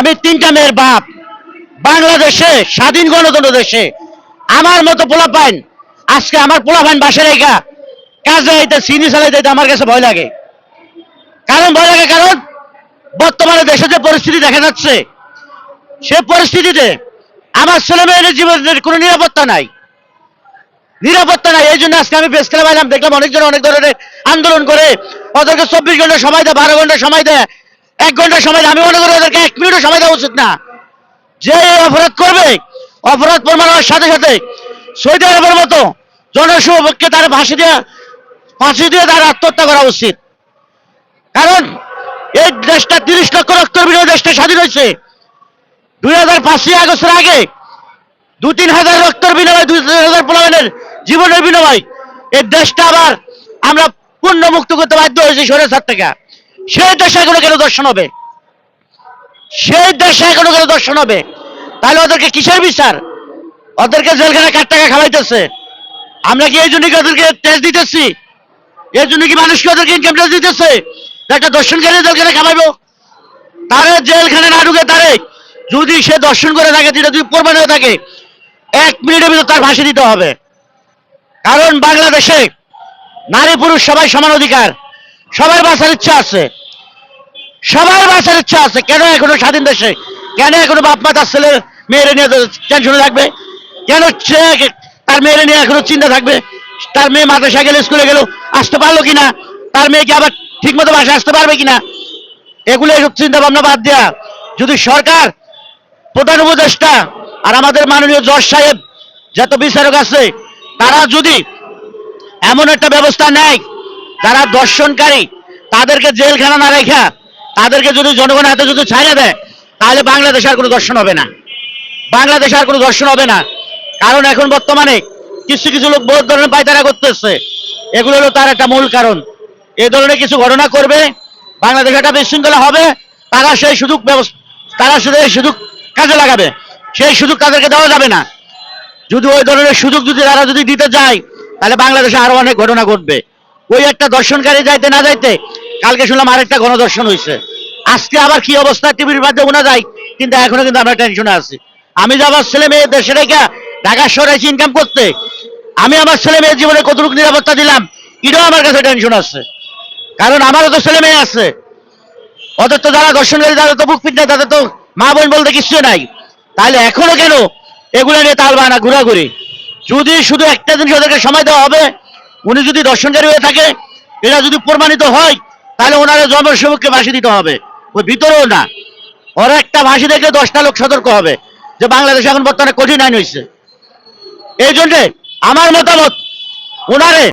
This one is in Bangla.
আমি তিনটা মেয়ের বাপ। বাংলাদেশে স্বাধীন গণতন্ত্র দেশে আমার মতো পোলাপাইন আজকে আমার পোলাপাইন বাসা রেখা কাজে যাইতে চিনি চালাইতে আমার কাছে ভয় লাগে। কারণ বর্তমানে দেশে যে পরিস্থিতি দেখা যাচ্ছে সে পরিস্থিতিতে আমার ছেলে মেয়েদের জীবনের কোনো নিরাপত্তা নাই। এই জন্য আজকে আমি প্রেস ক্লাবে এলাম, দেখলাম অনেকজন অনেক ধরনের আন্দোলন করে ওদেরকে 24 ঘন্টা সময় দেয়, 12 ঘন্টা সময় দেয়, 1 ঘন্টা সময় দেয়। আমি মনে করি ওদেরকে 1 মিনিটও সময় দেওয়া উচিত না। যে অপরাধ করবে অপরাধ প্রমাণ হওয়ার সাথে সাথে সৌদি আরবের মতো জনসমক্ষে তার ফাঁসি দিয়ে তার আত্মহত্যা করা উচিত। কারণ এই দেশটা 30 লক্ষ রক্তের বিনিময়ে দেশটা স্বাধীন হয়েছে। 2005 আগস্টের আগে 2-3 হাজার রক্তের বিনিময়ে 2-3 হাজার পোলাপাইনের জীবনের বিনিময় এই দেশটা আবার আমরা পূর্ণ মুক্ত করতে বাধ্য হয়েছি স্বৈরাচার থেকে। সেই দেশে এখনো কেন দর্শন হবে? তাহলে ওদেরকে কিসের বিচার? ওদেরকে জেলখানায় 4 টাকা খাওয়াইতেছে। আমরা কি এই জন্য ওদেরকে ট্যাক্স দিতেছি? এই জন্য কি মানুষকে ওদেরকে ইনকাম ট্যাক্স দিতেছে? একটা দর্শনকারী জেলখানায় খাওয়াইবো? তারে জেলখানে না ঢুকে তারে যদি সে দর্শন করে থাকে, যেটা যদি প্রমাণ হয়ে থাকে, 1 মিনিটের ভিতর তার ফাঁসি দিতে হবে। কারণ বাংলাদেশে নারী পুরুষ সবাই সমান অধিকার, সবার বাঁচার ইচ্ছা আছে, কেন এখনো স্বাধীন দেশে কেন এখনো বাপ মা তার ছেলে মেয়েরে নিয়ে টেনশনে থাকবে? কেন তার মেয়েরে নিয়ে এখনো চিন্তা থাকবে? তার মেয়ে মাদ্রাসা গেলে, স্কুলে গেল, আসতে পারলো কিনা, তার মেয়েকে আবার ঠিক মতো বাসায় আসতে পারবে কিনা, এগুলো এসব চিন্তা ভাবনা বাদ দেয়া যদি সরকার, প্রধান উপদেষ্টা আর আমাদের মাননীয় জজ সাহেব যত বিচারক আছে তারা যদি এমন একটা ব্যবস্থা নেয়, যারা দর্শনকারী তাদেরকে জেলখানা না রেখা তাদেরকে যদি জনগণের হাতে যদি ছাড়িয়ে দেয়, তাহলে বাংলাদেশে আর কোনো দর্শন হবে না। কারণ এখন বর্তমানে কিছু লোক বহুত ধরনের পায়তারা করতেছে, এগুলো হলো তার একটা মূল কারণ। এই ধরনের কিছু ঘটনা করবে, বাংলাদেশে একটা বিশৃঙ্খলা হবে, তারা সেই সুযোগ কাজে লাগাবে। সেই সুযোগ তাদেরকে দেওয়া যাবে না। যদি ওই ধরনের সুযোগ তারা যদি দিতে যায়, তাহলে বাংলাদেশে আরো অনেক ঘটনা ঘটবে। ওই একটা দর্শনকারী যাইতে না যাইতে কালকে শুনলাম আরেকটা গণদর্শন হয়েছে। আজকে আবার কি অবস্থা টিভির মাধ্যমে শোনা যায়, কিন্তু এখনো কিন্তু আমরা টেনশনে আছি। আমি যে আমার ছেলে মেয়ে দেশে রেখে ঢাকা শহরে এসে ইনকাম করতে, আমি আমার ছেলে মেয়ের জীবনে কতটুকু নিরাপত্তা দিলাম, এটাও আমার কাছে টেনশন আছে। কারণ আমারও তো ছেলে মেয়ে আছে, ওদের তো যারা দর্শনকারী তাদের তো বুক ফিট, তাদের তো মা বোন বলতে কিছু নাই। তাহলে এখনো কেন এগুলো নিয়ে তালবাহানা ঘোরাঘুরি? যদি শুধু একটা জিনিস ওদেরকে সময় দেওয়া হবে, উনি যদি দর্শনকারী হয়ে থাকে, এটা যদি প্রমাণিত হয়, তাহলে ওনারা জনসমক্ষে ফাঁসি দিতে হবে, ওই ভিতরেও না। ওরা একটা ফাঁসি দেখলে 10টা লোক সতর্ক হবে যে বাংলাদেশ এখন বর্তমানে কঠিন আইন হয়েছে। এই জন্যে আমার মতামত, ওনারে